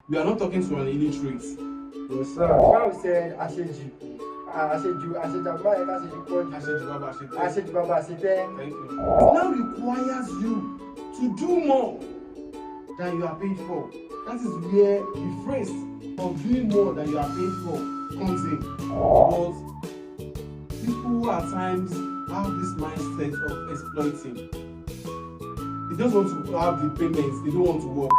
We are not talking to an illiterate. Yes, sir. Báwo said Aṣeju? Aṣeju Abúmáyé Aṣeju Pọ́jú. Àṣejù bàbá àṣetẹ́. Aṣeju Bàbá Àṣetẹ́. Thank you. It now requires you to do more than you are paid for. That is where the phrase of doing more than you are paid for comes in. But people at times have this mindset of exploiting. They just want to have the payments, they don't want to work.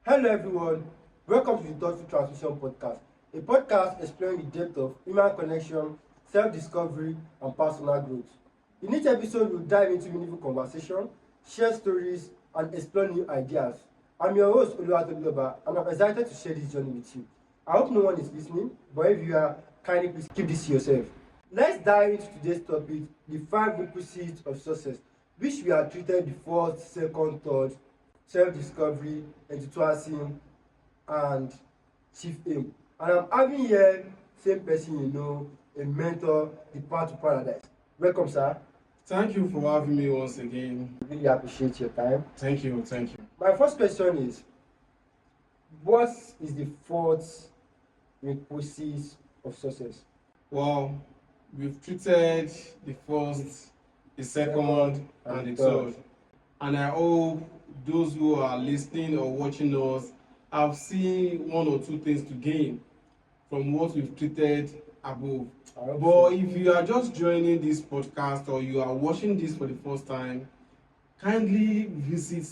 Hello everyone, welcome to the Thoughtful Transmission Podcast, a podcast exploring the depth of human connection, self-discovery, and personal growth. In each episode, we'll dive into meaningful conversation, share stories, and explore new ideas. I'm your host, Oluwatobiloba, and I'm excited to share this journey with you. I hope no one is listening, but if you are, kindly please keep this to yourself. Let's dive into today's topic, the 5 requisites of success, which we are treated the first, second, third, self-discovery, enthusiasm, and chief aim. And I'm having here same person you know, a mentor, the path to paradise. Welcome, sir. Thank you for having me once again. Really appreciate your time. Thank you, thank you. My first question is, what is the 4th requisite of success? Well, we've treated the first, the second, and the third. And I hope those who are listening or watching us have seen one or two things to gain from what we've treated above. But if you are just joining this podcast or you are watching this for the first time, kindly visit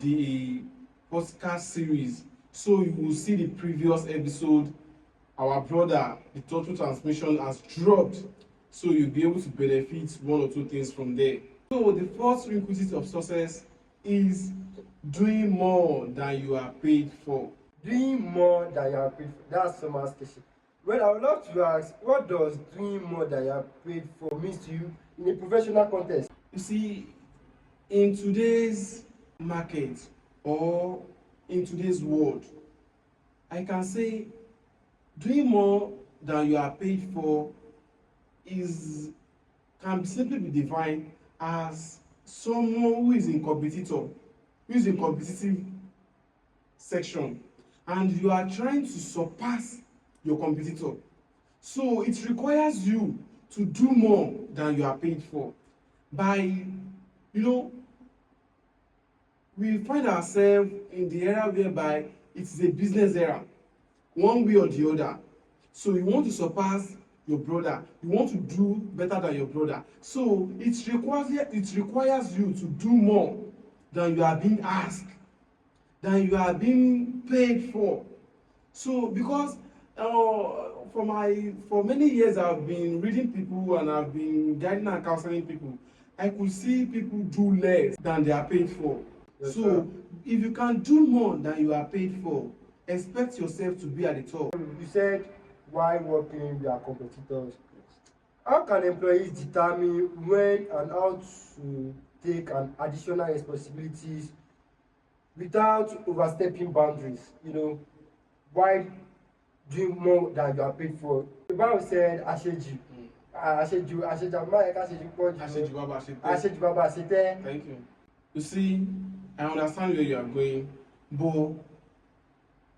the podcast series so you will see the previous episode our brother, the Thoughtful Transmission, has dropped, so you'll be able to benefit one or two things from there. So the first requisite of success is doing more than you are paid for. Doing more than you are paid for. That's so much special. Well, I would love to ask, what does doing more than you are paid for means to you in a professional context? You see, in today's market or in today's world, I can say doing more than you are paid for can simply be defined as someone who is in competitive section, and you are trying to surpass your competitor. So it requires you to do more than you are paid for. We find ourselves in the era whereby it is a business era, one way or the other. So you want to surpass your brother, you want to do better than your brother. So it requires you to do more than you are being asked, than you are being paid for. So because for many years I've been reading people and I've been guiding and counseling people, I could see people do less than they are paid for. Yes, so sir. If you can do more than you are paid for, expect yourself to be at the top. You said while working with our competitors, how can employees determine when and how to take an additional responsibilities without overstepping boundaries, while doing more than you are paid for? The Bible said Aṣeju Abúmáyé Aṣeju Pọ́jú. Àṣejù bàbá àṣetẹ́. Aṣeju Bàbá Àṣetẹ́. Thank you. You see, I understand where you are going, but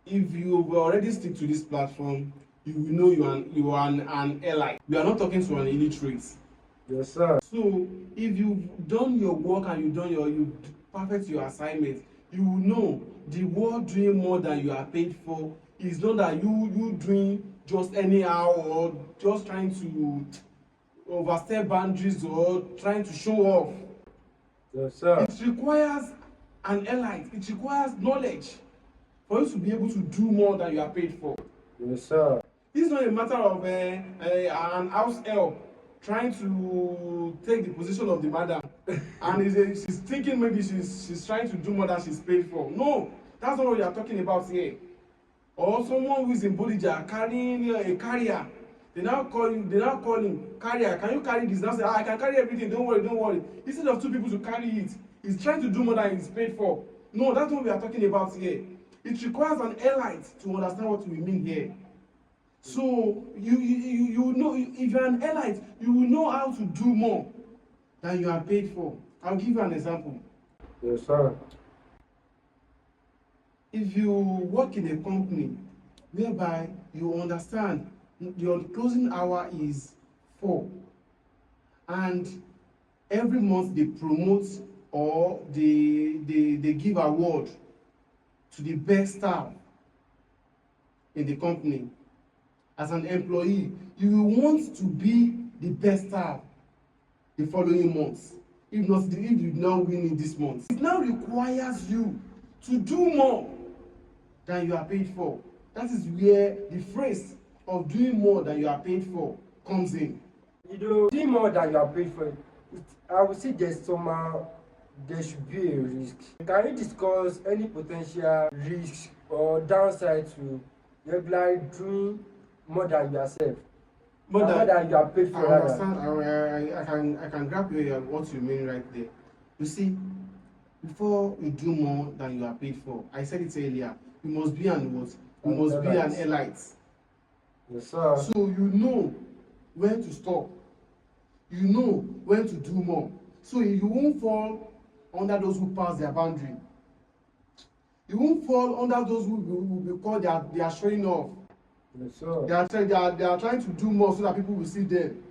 if you already stick to this platform, you will know you are an ally. We are not talking to an illiterate. Yes, sir. So if you've done your work and you perfect your assignment, you will know the work doing more than you are paid for is not that you doing just anyhow or just trying to overstep boundaries or trying to show off. Yes, sir. It requires an ally. It requires knowledge for you to be able to do more than you are paid for. Yes, sir. This is not a matter of an house help trying to take the position of the madam and she's thinking maybe she's trying to do more than she's paid for. No, that's not what we are talking about here. Or someone who is in Bolija carrying a carrier. They now call him carrier. Can you carry this? Now say, I can carry everything. Don't worry. Instead of 2 people to carry it, he's trying to do more than he's paid for. No, that's what we are talking about here. It requires an elite to understand what we mean here. So you know, if you're an elite, you will know how to do more than you are paid for. I'll give you an example. Yes, sir. If you work in a company whereby you understand your closing hour is 4, and every month they promote or they give award to the best staff in the company, as an employee you will want to be the best staff the following months. If you did not win it this month, it now requires you to do more than you are paid for. That is where the phrase of doing more than you are paid for comes in. Doing more than you are paid for, I would say there should be a risk. Can you discuss any potential risks or downside to regularly doing more than yourself? More than you are paid for. I understand. I can grab what you mean right there. You see, before you do more than you are paid for, I said it earlier, you must be an what? You must be an elite. Yes, sir. So you know when to stop. You know when to do more. So you won't fall under those who pass their boundary. You won't fall under those who will be called they are showing off. Yes, sir. They are trying to do more so that people will see them.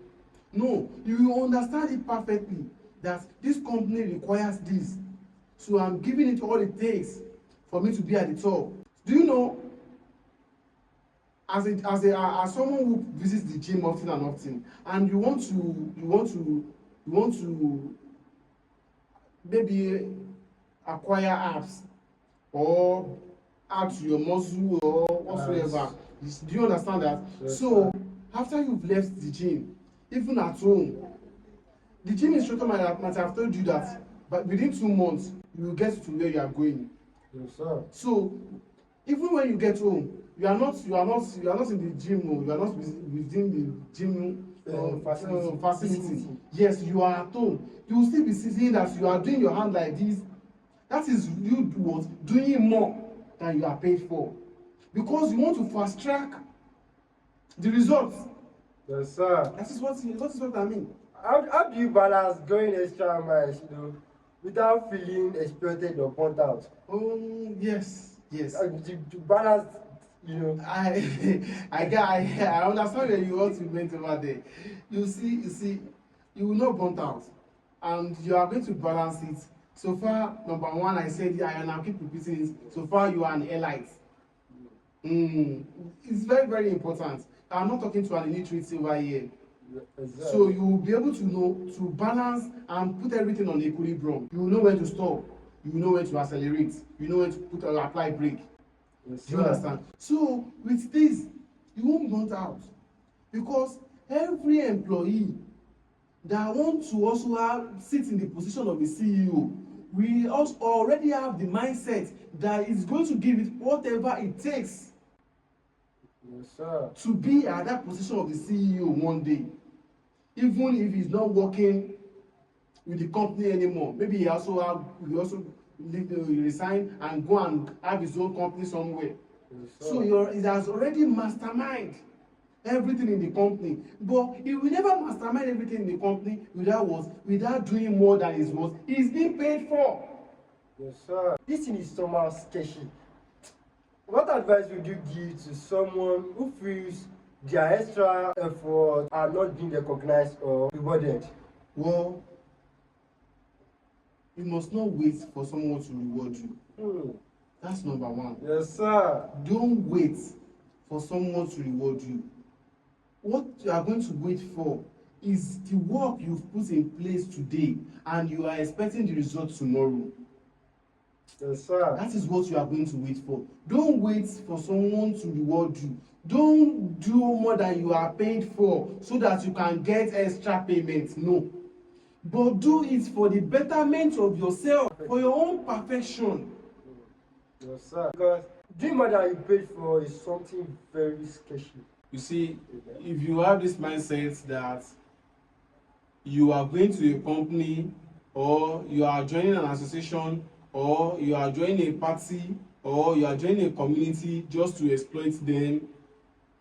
No, you will understand it perfectly that this company requires this. So I'm giving it all it takes for me to be at the top. Do you know, as someone who visits the gym often and often, and you want to maybe acquire abs or add to your muscle or whatsoever. Do you understand that? Yes, so after you've left the gym, even at home, the gym instructor might have told you that but within 2 months you will get to where you are going. Yes, sir. So even when you get home, you are not in the gym, you are not within the gym facility. Yes, you are at home. You will still be seeing that you are doing your hand like this. That is you doing more than you are paid for, because you want to fast track the results. Yes, sir. That is what I mean. How do you balance going extra miles, without feeling exploited or burnt out? Yes. To balance, I understand where you want to went over there. You see, you will not burn out, and you are going to balance it. So far, number one, I said, and I'll keep repeating it. So far, you are an elite. It's very, very important. I'm not talking to an illiterate over here. Exactly. So you will be able to know to balance and put everything on equilibrium. You will know when to stop. You will know when to accelerate. You know when to put or apply brake. Yes, do you understand? So with this, you won't burn out, because every employee that want to also sit in the position of a CEO, we also already have the mindset that it's going to give it whatever it takes. Yes, sir. To be at that position of the CEO one day, even if he's not working with the company anymore. Maybe he also resign and go and have his own company somewhere. Yes, so he has already mastermind everything in the company, but he will never mastermind everything in the company without doing more than he's being paid for. Yes, sir. This thing is somehow sketchy. What advice would you give to someone who feels their extra effort are not being recognized or rewarded? Well, you must not wait for someone to reward you. That's number one. Yes, sir. Don't wait for someone to reward you. What you are going to wait for is the work you've put in place today, and you are expecting the result tomorrow. Yes, sir. That is what you are going to wait for. Don't wait for someone to reward you. Don't do more than you are paid for so that you can get extra payment. No. But do it for the betterment of yourself, for your own perfection. Yes, sir. Because doing more than you paid for is something very sketchy. You see, if you have this mindset that you are going to a company, or you are joining an association, or you are joining a party, or you are joining a community just to exploit them,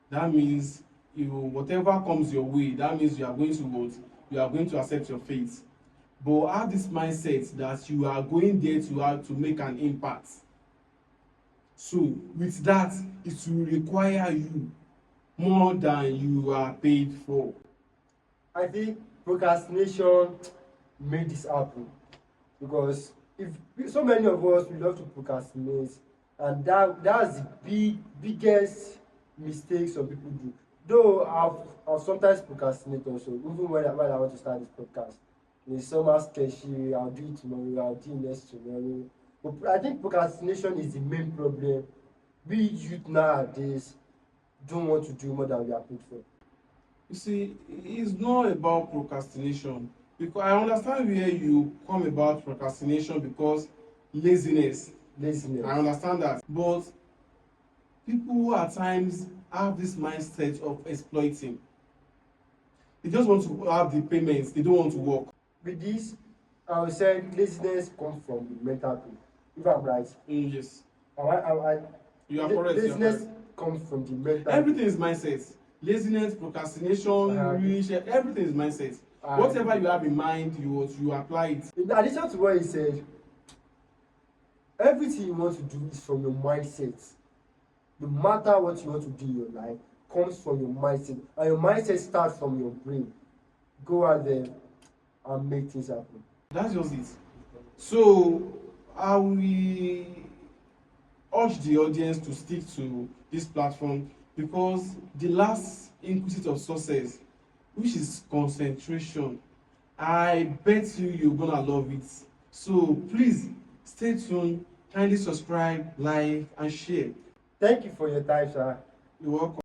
that means whatever comes your way, that means you are going to accept your fate. But have this mindset that you are going there to make an impact. So with that, it will require you more than you are paid for. I think procrastination made this happen because if so many of us we love to procrastinate, and that's the biggest mistake some people do. Though I've sometimes procrastinate also, even when I want to start this podcast. It's somehow sketchy. I'll do it tomorrow. I'll do it next tomorrow. But I think procrastination is the main problem. We youth nowadays don't want to do more than we are paid for. You see, it's not about procrastination, because I understand where you come about procrastination because laziness. Laziness. I understand that. But people at times have this mindset of exploiting. They just want to have the payments, they don't want to work. With this, I would say laziness comes from the mental pain. If I'm right. Yes. You are correct. Laziness comes from the mental Everything is mindset. Laziness, procrastination, everything is mindset. Whatever you have in mind, you apply it. In addition to what he said, everything you want to do is from your mindset. No matter what you want to do in your life, comes from your mindset, and your mindset starts from your brain. Go out there and make things happen. That's just it. So I will urge the audience to stick to this platform, because the last ingredient of success, which is concentration, I bet you're gonna love it. So please stay tuned, kindly subscribe, like and share. Thank you for your time, sir. You're welcome.